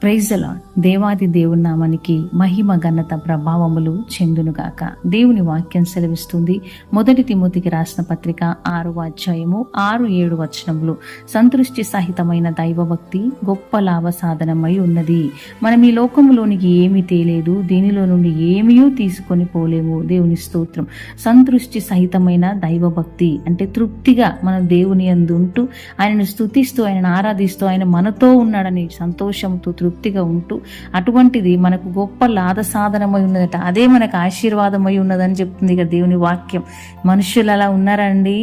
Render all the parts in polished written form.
Praise the lord. దేవాది దేవుని నామానికి మహిమ ఘనత ప్రభావములు చెందునుగాక. దేవుని వాక్యం సెలవిస్తుంది. 1 తిమోతికి రాసిన పత్రిక 6వ అధ్యాయము 6-7 వచనములు. సంతృష్టి సహితమైన దైవభక్తి గొప్ప లాభ సాధనమై ఉన్నది. మనం ఈ లోకములోనికి ఏమీ తేలేదు, దీనిలో నుండి ఏమీ తీసుకొని పోలేము. దేవుని స్తోత్రం. సంతృష్టి సహితమైన దైవభక్తి అంటే తృప్తిగా మనం దేవుని యందు ఉంటూ ఆయనను స్తుతిస్తూ ఆయనను ఆరాధిస్తూ ఆయన మనతో ఉన్నాడని సంతోషంతో తృప్తిగా ఉంటూ అటువంటిది మనకు గొప్ప లాభ సాధనమై ఉన్నదట. అదే మనకు ఆశీర్వాదమై ఉన్నదని చెప్తుంది ఇక దేవుని వాక్యం. మనుషులు అలా ఉన్నారండి.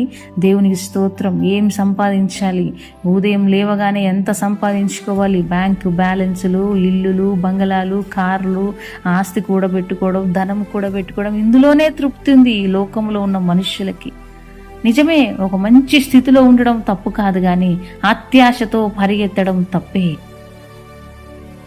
దేవునికి స్తోత్రం. ఏం సంపాదించాలి, ఉదయం లేవగానే ఎంత సంపాదించుకోవాలి, బ్యాంకు బ్యాలెన్సులు, ఇల్లులు, బంగళాలు, కార్లు, ఆస్తి కూడబెట్టుకోవడం, ధనం కూడబెట్టుకోవడం, ఇందులోనే తృప్తి ఉంది ఈ లోకంలో ఉన్న మనుషులకి. నిజమే, ఒక మంచి స్థితిలో ఉండడం తప్పు కాదు, కానీ అత్యాశతో పరిగెత్తడం తప్పే.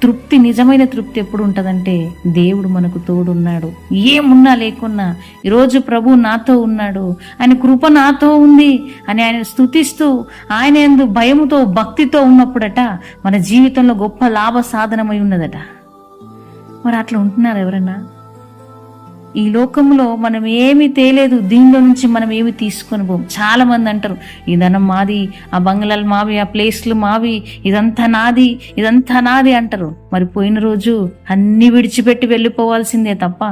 తృప్తి, నిజమైన తృప్తి ఎప్పుడు ఉంటుందంటే దేవుడు మనకు తోడున్నాడు. ఏమున్నా లేకున్నా ఈరోజు ప్రభు నాతో ఉన్నాడు, ఆయన కృప నాతో ఉంది అని ఆయన స్తుతిస్తూ ఆయన యందు భయముతో భక్తితో ఉన్నప్పుడట మన జీవితంలో గొప్ప లాభ సాధనమై ఉన్నదట. మరి అట్లా ఉంటున్నారు ఎవరన్నా? ఈ లోకంలో మనం ఏమీ తేలేదు, దీనిలో నుంచి మనం ఏమి తీసుకొని పోం. చాలా మంది అంటారు, ఈ ధనం మాది, ఆ బంగ్లాలు మావి, ఆ ప్లేస్లు మావి, ఇదంతా నాది, ఇదంతా నాది అంటారు. మరి పోయిన రోజు అన్ని విడిచిపెట్టి వెళ్ళిపోవాల్సిందే తప్ప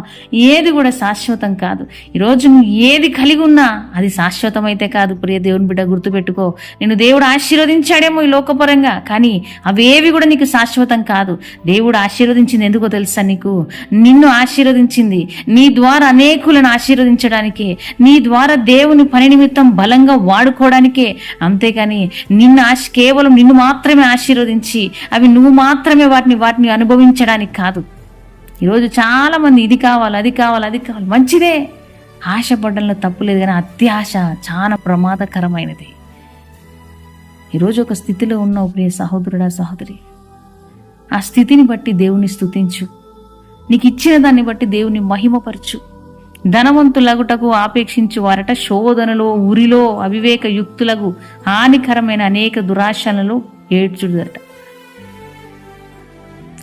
ఏది కూడా శాశ్వతం కాదు. ఈరోజు నువ్వు ఏది కలిగి ఉన్నా అది శాశ్వతం అయితే కాదు. ప్రియ దేవుని బిడ్డ, గుర్తుపెట్టుకో. నిన్ను దేవుడు ఆశీర్వదించాడేమో ఈ లోకపరంగా, కానీ అవేవి కూడా నీకు శాశ్వతం కాదు. దేవుడు ఆశీర్వదించింది ఎందుకో తెలుసా నీకు? నిన్ను ఆశీర్వదించింది నీ ద్వారా అనేకులను ఆశీర్వదించడానికే, నీ ద్వారా దేవుని పని నిమిత్తం బలంగా వాడుకోవడానికే. అంతేకాని కేవలం నిన్ను మాత్రమే ఆశీర్వదించి అవి నువ్వు మాత్రమే వాటిని అనుభవించడానికి కాదు. ఈరోజు చాలా మంది ఇది కావాలి, అది కావాలి, అది కావాలి. మంచిదే, ఆశపడడంలో తప్పులేదు, కానీ అత్యాశ చాలా ప్రమాదకరమైనది. ఈరోజు ఒక స్థితిలో ఉన్నావు ప్రియ సహోదరుడా, సహోదరి. ఆ స్థితిని బట్టి దేవుని స్తుతించు. నీకు ఇచ్చిన దాన్ని బట్టి దేవుని మహిమపరచు. ధనవంతులగుటకు ఆపేక్షించు వారట శోధనలో, ఉరిలో, అవివేక యుక్తులకు హానికరమైన అనేక దురాశలలో ఏడ్చుదట.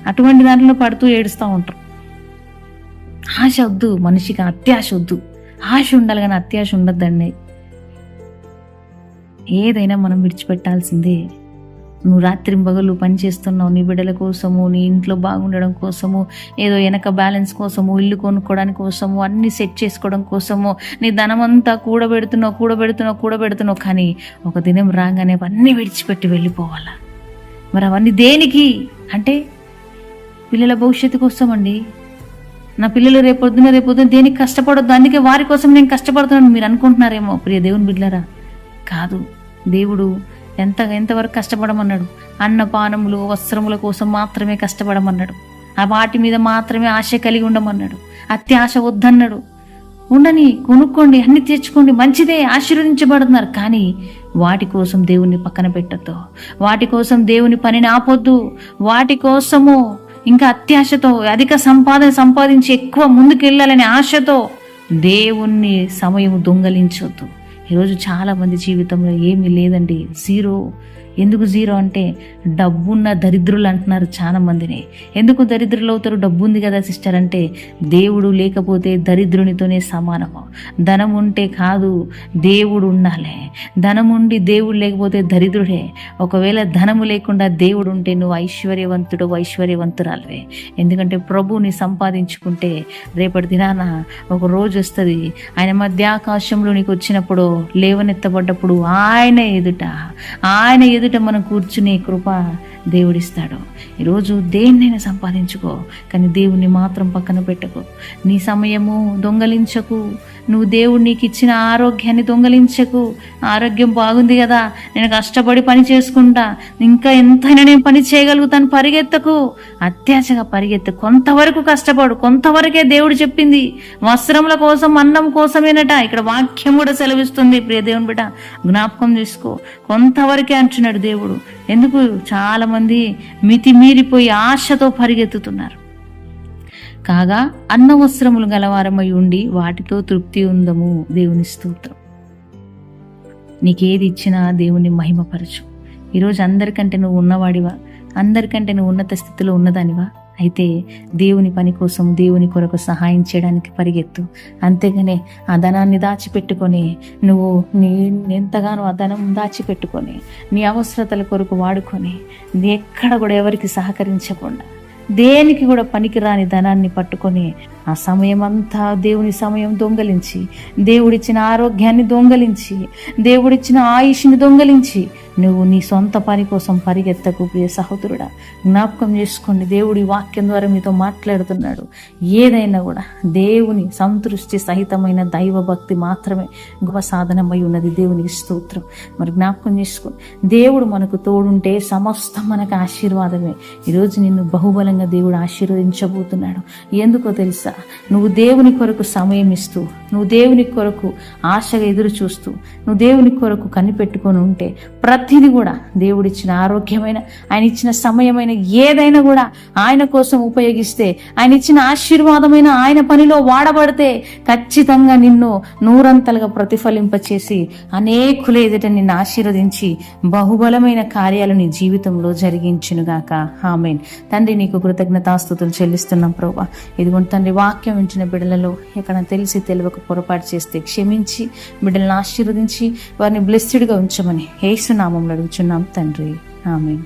అటువంటి దాంట్లో పడుతూ ఏడుస్తూ ఉంటారు. ఆశ వద్దు మనిషికి, అత్యాశ వద్దు. ఆశ ఉండాలి కానీ అత్యాశ ఉండద్దండి. ఏదైనా మనం విడిచిపెట్టాల్సిందే. నువ్వు రాత్రింబగళ్ళు పని చేస్తున్నావు నీ బిడ్డల కోసము, నీ ఇంట్లో బాగుండడం కోసము, ఏదో వెనక బ్యాలెన్స్ కోసము, ఇల్లు కొనుక్కోవడానికి కోసము, అన్ని సెట్ చేసుకోవడం కోసము నీ ధనమంతా కూడబెడుతున్నావు. కానీ ఒక దినం రాగానే అవన్నీ విడిచిపెట్టి వెళ్ళిపోవాలా? మరి అవన్నీ దేనికి అంటే పిల్లల భవిష్యత్తు కోసం అండి. నా పిల్లలు రేపొద్దున దేనికి కష్టపడొద్దు, అందుకే వారి కోసం నేను కష్టపడుతున్నాను మీరు అనుకుంటున్నారేమో ప్రియ దేవుని బిడ్డలారా. కాదు, దేవుడు ఎంతవరకు కష్టపడమన్నాడు? అన్నపానములు, వస్త్రముల కోసం మాత్రమే కష్టపడమన్నాడు. ఆ వాటి మీద మాత్రమే ఆశ కలిగి ఉండమన్నాడు. అత్యాశ వద్దన్నాడు. ఉండని, కొనుక్కోండి, అన్ని తెచ్చుకోండి, మంచిదే, ఆశీర్వదించబడుతున్నారు. కానీ వాటి కోసం దేవుణ్ణి పక్కన పెట్టద్దు. వాటి కోసం దేవుని పనిని ఆపొద్దు. వాటి కోసము ఇంకా అత్యాశతో అధిక సంపాదించి ఎక్కువ ముందుకెళ్ళాలనే ఆశతో దేవుణ్ణి సమయం దొంగలించొద్దు. ఈరోజు చాలా మంది జీవితంలో ఏమీ లేదండి, జీరో. ఎందుకు జీరో అంటే డబ్బున్న దరిద్రులు అంటున్నారు చాలా మందిని. ఎందుకు దరిద్రులు అవుతారు? డబ్బు ఉంది కదా సిస్టర్ అంటే దేవుడు లేకపోతే దరిద్రునితోనే సమానము. ధనం ఉంటే కాదు, దేవుడు ఉండాలి. ధనం ఉండి దేవుడు లేకపోతే దరిద్రుడే. ఒకవేళ ధనము లేకుండా దేవుడు ఉంటే నువ్వు ఐశ్వర్యవంతుడు, ఐశ్వర్యవంతురాలువే. ఎందుకంటే ప్రభువుని సంపాదించుకుంటే రేపటి దినాన ఒక రోజు వస్తుంది, ఆయన మధ్యాకాశంలో నీకు వచ్చినప్పుడు, లేవనెత్తబడ్డప్పుడు ఆయన ఎదుట మనం కూర్చునే కృప దేవుడిస్తాడు. ఈరోజు దేన్నైనా సంపాదించుకో, కానీ దేవుణ్ణి మాత్రం పక్కన పెట్టకు. నీ సమయము దొంగలించకు. నువ్వు దేవుడు నీకు ఇచ్చిన ఆరోగ్యాన్ని దొంగలించకు. ఆరోగ్యం బాగుంది కదా, నేను కష్టపడి పని చేసుకుంటా, ఇంకా ఎంతైనా నేను పని చేయగలుగుతాను, పరిగెత్తకు. అత్యాశగా పరిగెత్తు. కొంతవరకు కష్టపడు, కొంతవరకే దేవుడు చెప్పింది. వస్త్రముల కోసం, అన్నం కోసమేనట ఇక్కడ వాక్యం కూడా సెలవిస్తుంది. ప్రియ దేవుని బిడ్డ, జ్ఞాపకం చేసుకో. కొంతవరకే అంటున్నాడు దేవుడు. ఎందుకు? చాలా మంది మితిమీరిపోయి ఆశతో పరిగెత్తుతున్నారు. కాగా అన్న వస్త్రములు గలవారమై ఉండి వాటితో తృప్తి ఉందము. దేవుని స్తోత్రం. నీకేది ఇచ్చినా దేవుని మహిమపరచు. ఈరోజు అందరికంటే నువ్వు ఉన్నవాడివా? అందరికంటే నువ్వు ఉన్నత స్థితిలో ఉన్నదానివా? అయితే దేవుని పని కోసం, దేవుని కొరకు సహాయం చేయడానికి పరిగెత్తు. అంతేగానే ఆ ధనాన్ని దాచిపెట్టుకొని, నువ్వు ఎంతగానో ఆ ధనం దాచిపెట్టుకొని నీ అవసరతల కొరకు వాడుకొని, నీ ఎక్కడ కూడా ఎవరికి సహకరించకుండా, దేనికి కూడా పనికిరాని ధనాన్ని పట్టుకొని ఆ సమయం అంతా దేవుని సమయం దొంగలించి, దేవుడిచ్చిన ఆరోగ్యాన్ని దొంగలించి, దేవుడిచ్చిన ఆయుష్ని దొంగలించి నువ్వు నీ సొంత పని కోసం పరిగెత్తకు ప్రియ సహోదరుడా. జ్ఞాపకం చేసుకోండి, దేవుడి వాక్యం ద్వారా మీతో మాట్లాడుతున్నాడు. ఏదైనా కూడా దేవుని సంతృష్టి సహితమైన దైవ భక్తి మాత్రమే గొప్ప సాధనమై ఉన్నది. దేవునికి స్తోత్రం. మరి జ్ఞాపకం చేసుకోండి, దేవుడు మనకు తోడుంటే సమస్తం మనకు ఆశీర్వాదమే. ఈరోజు నిన్ను బహుబలంగా దేవుడు ఆశీర్వదించబోతున్నాడు. ఎందుకో తెలుసా? నువ్వు దేవుని కొరకు సమయం ఇస్తూ, నువ్వు దేవుని కొరకు ఆశగా ఎదురు చూస్తూ, నువ్వు దేవుని కొరకు కనిపెట్టుకొని ఉంటే ప్రతిదీ కూడా దేవుడిచ్చిన ఆరోగ్యమైన, ఆయన ఇచ్చిన సమయమైన ఏదైనా కూడా ఆయన కోసం ఉపయోగిస్తే, ఆయన ఇచ్చిన ఆశీర్వాదమైన ఆయన పనిలో వాడబడితే ఖచ్చితంగా నిన్ను నూరంతలుగా ప్రతిఫలింపచేసి అనేకుల ఎదుట నిన్ను ఆశీర్వదించి బహుబలమైన కార్యాలు నీ జీవితంలో జరిగించునుగాక. ఆమేన్. తండ్రి, నీకు కృతజ్ఞతాస్తుతులు చెల్లిస్తున్నాం ప్రభువా. ఇదిగోండి తండ్రి, వాక్యం వించిన బిడ్డలలో ఎక్కడ తెలిసి తెలియక పొరపాటు చేస్తే క్షమించి బిడ్డలను ఆశీర్వదించి వారిని బ్లెస్డ్గా ఉంచమని యేసు నామములో అడుగుచున్నాం తండ్రి. ఆమేన్.